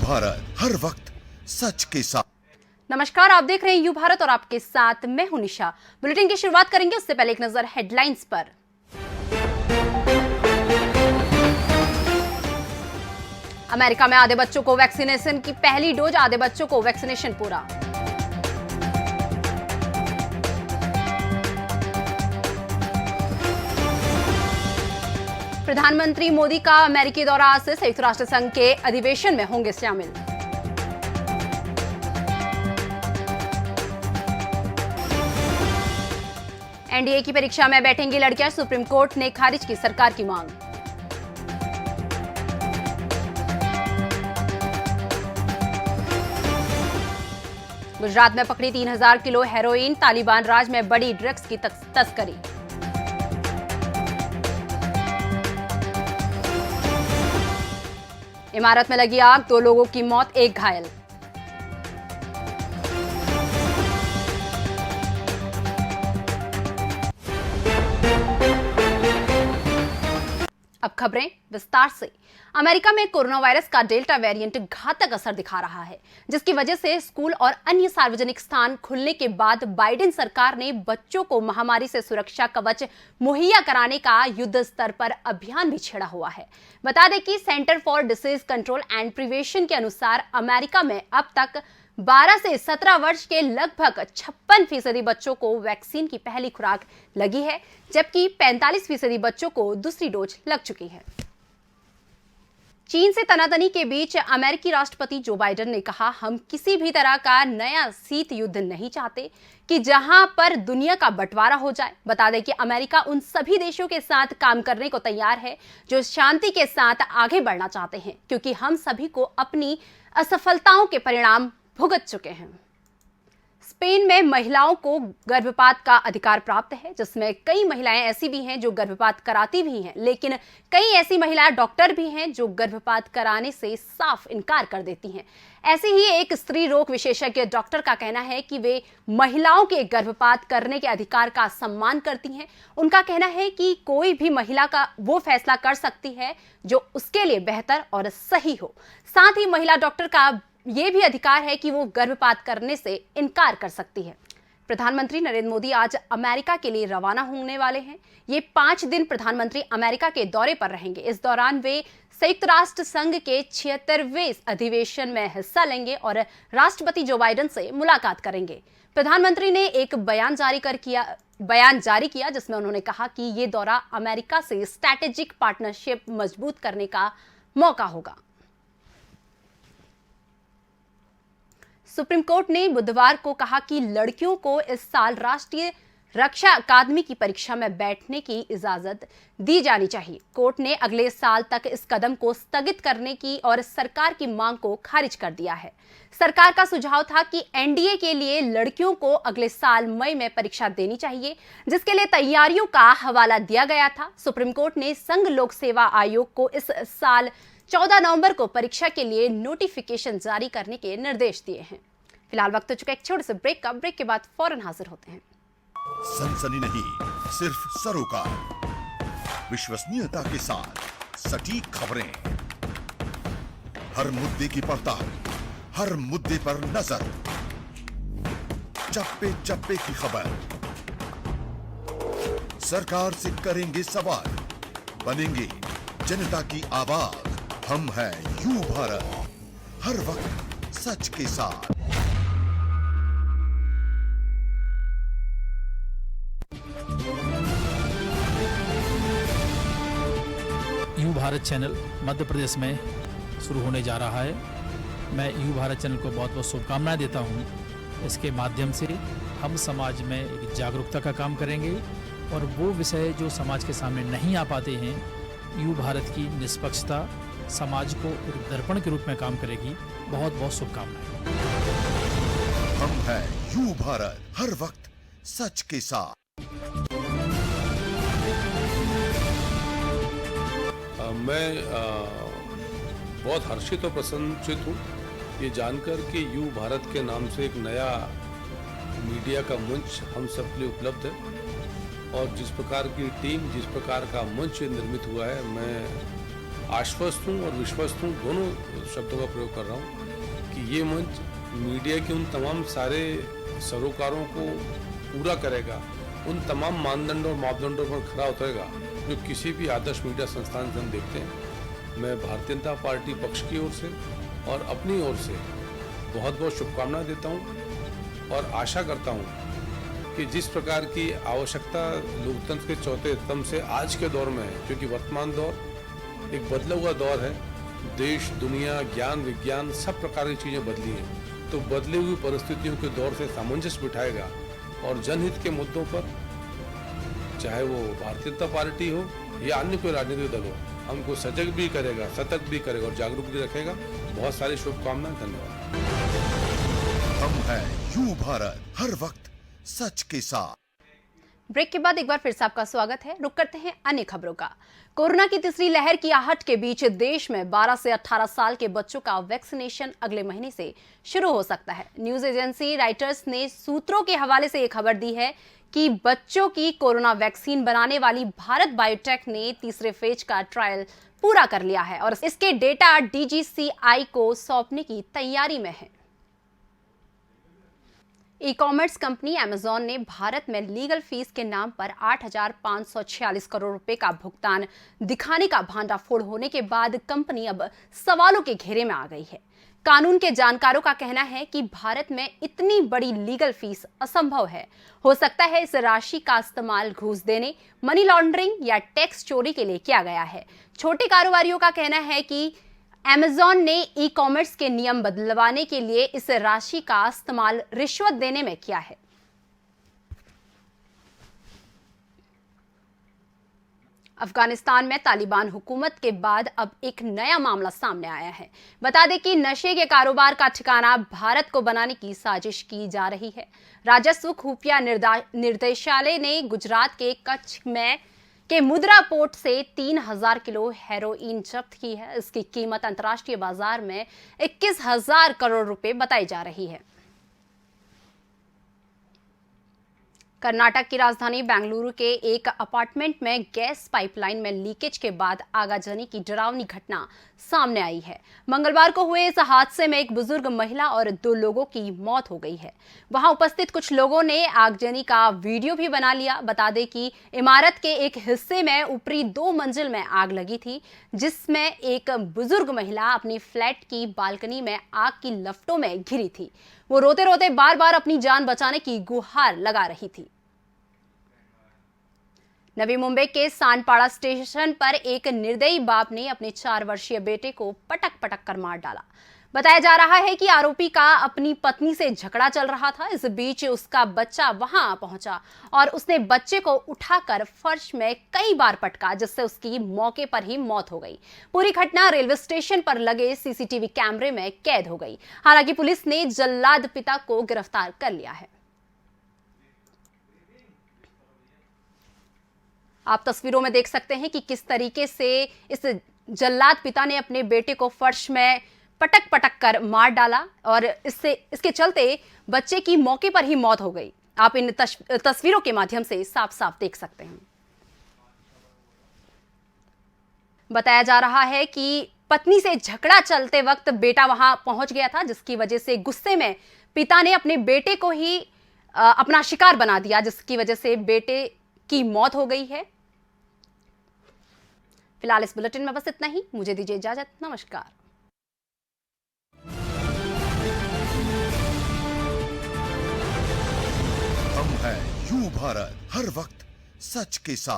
भारत, हर वक्त सच के साथ। नमस्कार, आप देख रहे हैं यू भारत और आपके साथ मैं हूं निशा। बुलेटिन की शुरुआत करेंगे उससे पहले एक नजर हेडलाइंस पर। अमेरिका में आधे बच्चों को वैक्सीनेशन की पहली डोज, आधे बच्चों को वैक्सीनेशन पूरा। प्रधानमंत्री मोदी का अमेरिकी दौरा, आज से संयुक्त राष्ट्र संघ के अधिवेशन में होंगे शामिल। एनडीए की परीक्षा में बैठेंगी लड़कियां, सुप्रीम कोर्ट ने खारिज की सरकार की मांग। गुजरात में पकड़ी 3000 किलो हेरोइन, तालिबान राज में बड़ी ड्रग्स की तस्करी। इमारत में लगी आग, 2 लोगों की मौत, 1 घायल। अब खबरें विस्तार से। अमेरिका में कोरोना वायरस का डेल्टा वेरिएंट घातक असर दिखा रहा है, जिसकी वजह से स्कूल और अन्य सार्वजनिक स्थान खुलने के बाद बाइडेन सरकार ने बच्चों को महामारी से सुरक्षा कवच मुहैया कराने का युद्ध स्तर पर अभियान भी छेड़ा हुआ है। बता दें कि centre for disease control and prevention के अनुसार अमेरिका में अब तक 12 से 17 वर्ष के लगभग 56% बच्चों को वैक्सीन की पहली खुराक लगी है, जबकि 45% बच्चों को दूसरी डोज लग चुकी है। चीन से तनातनी के बीच अमेरिकी राष्ट्रपति जो बाइडेन ने कहा, हम किसी भी तरह का नया शीत युद्ध नहीं चाहते कि जहां पर दुनिया का बंटवारा हो जाए। बता दें कि अमेरिका उन सभी देशों के साथ काम करने को तैयार है जो शांति के साथ आगे बढ़ना चाहते हैं, क्योंकि हम सभी को अपनी असफलताओं के परिणाम भुगत चुके हैं। स्पेन में महिलाओं को गर्भपात का अधिकार प्राप्त है, जिसमें कई महिलाएं ऐसी भी हैं जो गर्भपात कराती भी हैं, लेकिन कई ऐसी महिलाएं डॉक्टर भी हैं जो गर्भपात कराने से साफ इनकार कर देती हैं। ऐसे ही एक स्त्री रोग विशेषज्ञ डॉक्टर का कहना है कि वे महिलाओं के गर्भपात करने के अधिकार का सम्मान करती हैं। उनका कहना है कि कोई भी महिला का वो फैसला कर सकती है जो उसके लिए बेहतर और सही हो। साथ ही महिला डॉक्टर का ये भी अधिकार है कि वो गर्भपात करने से इनकार कर सकती है। प्रधानमंत्री नरेंद्र मोदी आज अमेरिका के लिए रवाना होने वाले हैं। ये 5 दिन प्रधानमंत्री अमेरिका के दौरे पर रहेंगे। इस दौरान वे संयुक्त राष्ट्र संघ के 76वें अधिवेशन में हिस्सा लेंगे और राष्ट्रपति जो बाइडेन से मुलाकात करेंगे। प्रधानमंत्री ने एक बयान जारी किया जिसमें उन्होंने कहा कि ये दौरा अमेरिका से स्ट्रैटेजिक पार्टनरशिप मजबूत करने का मौका होगा। सुप्रीम कोर्ट ने बुधवार को कहा कि लड़कियों को इस साल राष्ट्रीय रक्षा अकादमी की परीक्षा में बैठने की इजाजत दी जानी चाहिए। कोर्ट ने अगले साल तक इस कदम को स्थगित करने की और सरकार की मांग को खारिज कर दिया है। सरकार का सुझाव था कि एनडीए के लिए लड़कियों को अगले साल मई में परीक्षा देनी चाहिए, जिसके लिए तैयारियों का हवाला दिया गया था। सुप्रीम कोर्ट ने संघ लोक सेवा आयोग को इस साल 14 नवंबर को परीक्षा के लिए नोटिफिकेशन जारी करने के निर्देश दिए हैं। फिलहाल वक्त हो चुका एक छोटे से ब्रेक का। ब्रेक के बाद फौरन हाजिर होते हैं। सनसनी नहीं, सिर्फ सरोकार, विश्वसनीयता के साथ सटीक खबरें, हर मुद्दे की पड़ताल, हर मुद्दे पर नजर, चप्पे चप्पे की खबर, सरकार से करेंगे सवाल, बनेंगे जनता की आवाज। हम हैं यू भारत, हर वक्त सच के साथ। यू भारत चैनल मध्य प्रदेश में शुरू होने जा रहा है। मैं यू भारत चैनल को बहुत बहुत शुभकामनाएं देता हूं। इसके माध्यम से हम समाज में एक जागरूकता का काम करेंगे और वो विषय जो समाज के सामने नहीं आ पाते हैं, यू भारत की निष्पक्षता समाज को एक दर्पण के रूप में काम करेगी। बहुत बहुत शुभकामनाएं। हम हैं यू भारत, हर वक्त सच के साथ। मैं बहुत हर्षित और प्रसन्नचित हूँ ये जानकर कि यू भारत के नाम से एक नया मीडिया का मंच हम सब के लिए उपलब्ध है और जिस प्रकार की टीम, जिस प्रकार का मंच निर्मित हुआ है, मैं आश्वस्त हूँ और विश्वस्त हूँ, दोनों शब्दों का प्रयोग कर रहा हूँ कि ये मंच मीडिया के उन तमाम सारे सरोकारों को पूरा करेगा, उन तमाम मानदंडों और मापदंडों पर खरा उतरेगा जो किसी भी आदर्श मीडिया संस्थान से हम देखते हैं। मैं भारतीय जनता पार्टी पक्ष की ओर से और अपनी ओर से बहुत बहुत शुभकामनाएं देता हूं और आशा करता हूं कि जिस प्रकार की आवश्यकता लोकतंत्र के चौथे स्तंभ से आज के दौर में है, क्योंकि वर्तमान दौर एक बदला हुआ दौर है, देश दुनिया ज्ञान विज्ञान सब प्रकार की चीज़ें बदली हैं, तो बदली हुई परिस्थितियों के दौर से सामंजस्य बिठाएगा और जनहित के मुद्दों पर, चाहे वो भारतीय जनता पार्टी हो या अन्य कोई राजनीतिक दल हो, हमको सजग भी करेगा, सतर्क भी करेगा और जागरूक भी रखेगा। बहुत सारी शुभकामनाएं, धन्यवाद। हम हैं यू भारत, हर वक्त सच के साथ। ब्रेक के बाद एक बार फिर से आपका स्वागत है। रुक करते हैं अन्य खबरों का। कोरोना की तीसरी लहर की आहट के बीच देश में 12 से 18 साल के बच्चों का वैक्सीनेशन अगले महीने से शुरू हो सकता है। न्यूज एजेंसी रॉयटर्स ने सूत्रों के हवाले से यह खबर दी है कि बच्चों की कोरोना वैक्सीन बनाने वाली भारत बायोटेक ने तीसरे फेज का ट्रायल पूरा कर लिया है और इसके डेटा DGCI को सौंपने की तैयारी में है। ई कॉमर्स कंपनी अमेजॉन ने भारत में लीगल फीस के नाम पर 8,546 करोड़ रुपए का भुगतान दिखाने का भांडाफोड़ होने के बाद कंपनी अब सवालों के घेरे में आ गई है। कानून के जानकारों का कहना है कि भारत में इतनी बड़ी लीगल फीस असंभव है। हो सकता है इस राशि का इस्तेमाल घूस देने, मनी लॉन्ड्रिंग या टैक्स चोरी के लिए किया गया है। छोटे कारोबारियों का कहना है कि अमेजॉन ने ई कॉमर्स के नियम बदलवाने के लिए इस राशि का इस्तेमाल रिश्वत देने में किया है। अफगानिस्तान में तालिबान हुकूमत के बाद अब एक नया मामला सामने आया है। बता दें कि नशे के कारोबार का ठिकाना भारत को बनाने की साजिश की जा रही है। राजस्व खुफिया निर्देशालय ने गुजरात के कच्छ में के मुद्रा पोर्ट से 3,000 किलो हेरोइन जब्त की है। इसकी कीमत अंतर्राष्ट्रीय बाजार में 21,000 करोड़ रुपए बताई जा रही है। कर्नाटक की राजधानी बेंगलुरु के एक अपार्टमेंट में गैस पाइपलाइन में लीकेज के बाद आगजनी की डरावनी घटना सामने आई है। मंगलवार को हुए इस हादसे में एक बुजुर्ग महिला और 2 लोगों की मौत हो गई है। वहां उपस्थित कुछ लोगों ने आगजनी का वीडियो भी बना लिया। बता दें कि इमारत के एक हिस्से में ऊपरी 2 मंजिल में आग लगी थी, जिसमें एक बुजुर्ग महिला अपनी फ्लैट की बालकनी में आग की लपटों में घिरी थी। वो रोते रोते बार बार अपनी जान बचाने की गुहार लगा रही थी। नवी मुंबई के सानपाड़ा स्टेशन पर एक निर्दयी बाप ने अपने 4 वर्षीय बेटे को पटक पटक कर मार डाला। बताया जा रहा है कि आरोपी का अपनी पत्नी से झगड़ा चल रहा था। इस बीच उसका बच्चा वहां पहुंचा और उसने बच्चे को उठाकर फर्श में कई बार पटका, जिससे उसकी मौके पर ही मौत हो गई। पूरी घटना रेलवे स्टेशन पर लगे CCTV कैमरे में कैद हो गई। हालांकि पुलिस ने जल्लाद पिता को गिरफ्तार कर लिया है। आप तस्वीरों में देख सकते हैं कि किस तरीके से इस जल्लाद पिता ने अपने बेटे को फर्श में पटक पटक कर मार डाला और इसके चलते बच्चे की मौके पर ही मौत हो गई। आप इन तस्वीरों के माध्यम से साफ साफ देख सकते हैं। बताया जा रहा है कि पत्नी से झगड़ा चलते वक्त बेटा वहां पहुंच गया था, जिसकी वजह से गुस्से में पिता ने अपने बेटे को ही अपना शिकार बना दिया, जिसकी वजह से बेटे की मौत हो गई है। फिलहाल इस बुलेटिन में बस इतना ही। मुझे दीजिए इजाजत। नमस्कार। हम हैं यू भारत, हर वक्त सच के साथ।